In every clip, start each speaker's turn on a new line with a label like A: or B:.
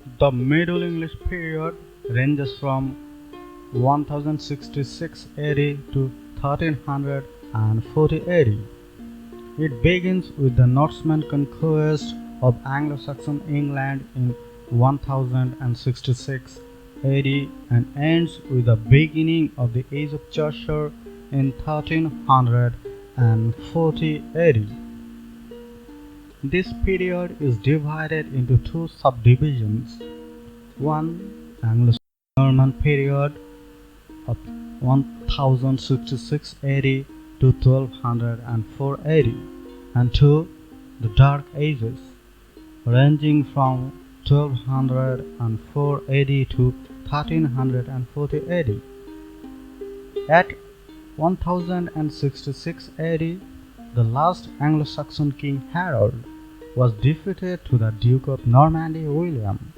A: The Middle English period ranges from 1066 AD to 1340 AD. It begins with the Norseman conquest of Anglo-Saxon England in 1066 AD and ends with the beginning of the Age of Chaucer in 1340 AD. This period is divided into two subdivisions. One, Anglo-Norman period of 1066 AD to 1204 AD, and two, the Dark Ages, ranging from 1204 AD to 1340 AD. At 1066 AD, the last Anglo-Saxon king Harold was defeated to the Duke of Normandy William.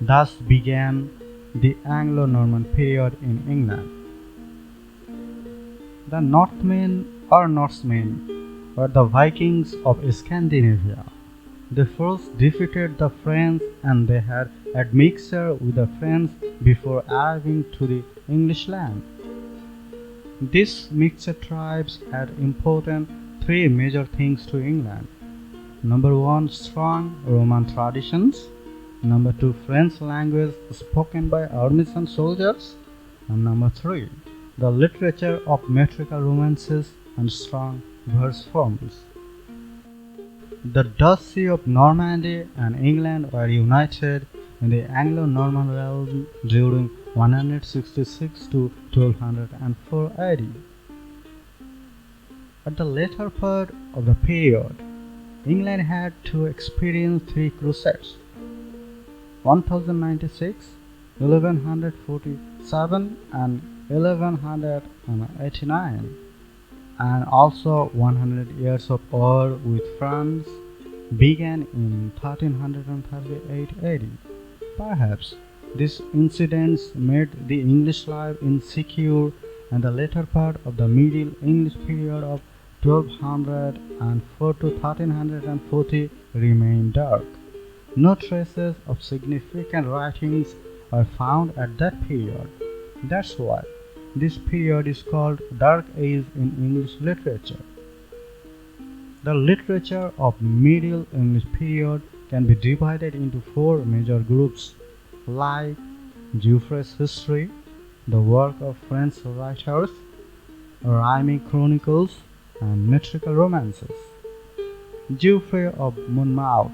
A: Thus began the Anglo-Norman period in England. The Norsemen were the Vikings of Scandinavia. They first defeated the French and they had admixture with the French before arriving to the English land. These mixed tribes had important three major things to England. Number one, strong Roman traditions. Number two, French language spoken by armies and soldiers. And number three, the literature of metrical romances and strong verse forms. The Duchy of Normandy and England were united in the Anglo-Norman realm during 166 to 1204 AD. At the later part of the period, England had to experience three crusades: 1096, 1147 and 1189, and also 100 years of war with France began in 1338 AD. Perhaps these incidents made the English life insecure and the later part of the Middle English period of 1204 to 1340 remained dark. No traces of significant writings are found at that period. That's why this period is called Dark Age in English literature. The literature of Middle English period can be divided into four major groups, like Geoffrey's history, the work of French writers, rhyming chronicles, and metrical romances. Geoffrey of Monmouth.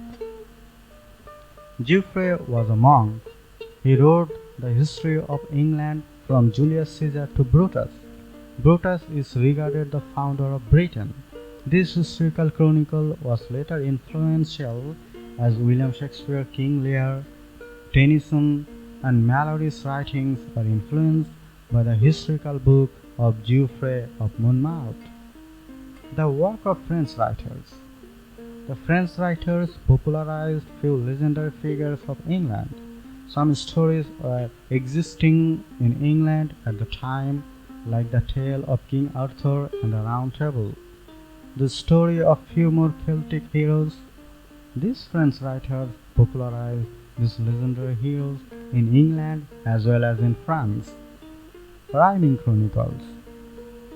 A: Geoffrey was a monk. He wrote the history of England from Julius Caesar to Brutus. Brutus is regarded the founder of Britain. This historical chronicle was later influential as William Shakespeare, King Lear, Tennyson, and Malory's writings are influenced by the historical book of Geoffrey of Monmouth. The work of French writers. The French writers popularized few legendary figures of England. Some stories were existing in England at the time, like the tale of King Arthur and the Round Table, the story of few more Celtic heroes. These French writers popularized these legendary heroes in England as well as in France. Rhyming chronicles.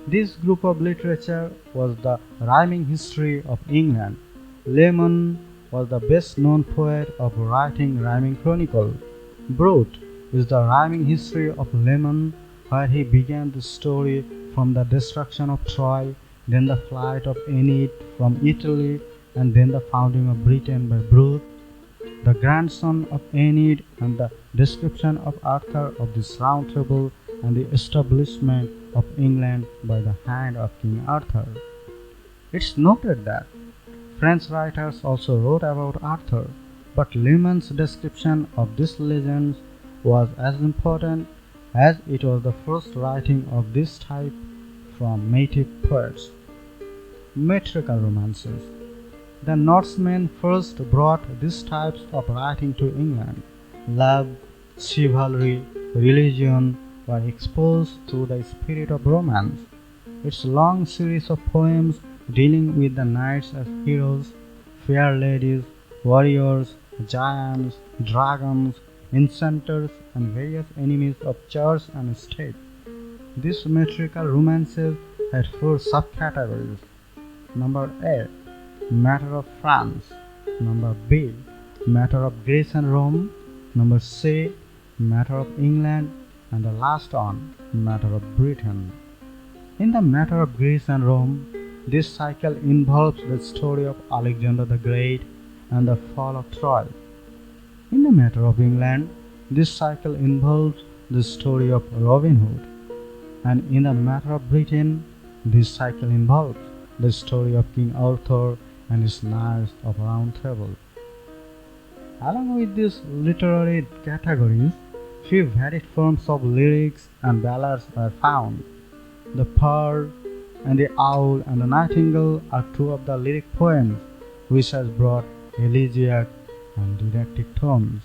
A: This group of literature was the rhyming history of England. Lemon was the best known poet of writing rhyming chronicle. Brut is the rhyming history of Lemon, where he began the story from the destruction of Troy, then the flight of Enid from Italy, and then the founding of Britain by Brut, the grandson of Enid, and the description of Arthur of this Round Table and the establishment of England by the hand of King Arthur. It's noted that French writers also wrote about Arthur, but Lemon's description of these legends was as important as it was the first writing of this type from native poets. Metrical romances. The Norsemen first brought these types of writing to England. Love, chivalry, religion were exposed through the spirit of romance. Its long series of poems dealing with the knights as heroes, fair ladies, warriors, giants, dragons, enchanters, and various enemies of church and state. These metrical romances had four subcategories. Number A. Matter of France. Number B. Matter of Greece and Rome. Number C. Matter of England. And the last one, Matter of Britain. In the matter of Greece and Rome, this cycle involves the story of Alexander the Great and the fall of Troy. In the matter of England, this cycle involves the story of Robin Hood. And in the matter of Britain, this cycle involves the story of King Arthur and his Knights of Round Table. Along with these literary categories, few varied forms of lyrics and ballads were found. The Pearl and the Owl and the Nightingale are two of the lyric poems which has brought elegiac and didactic tones.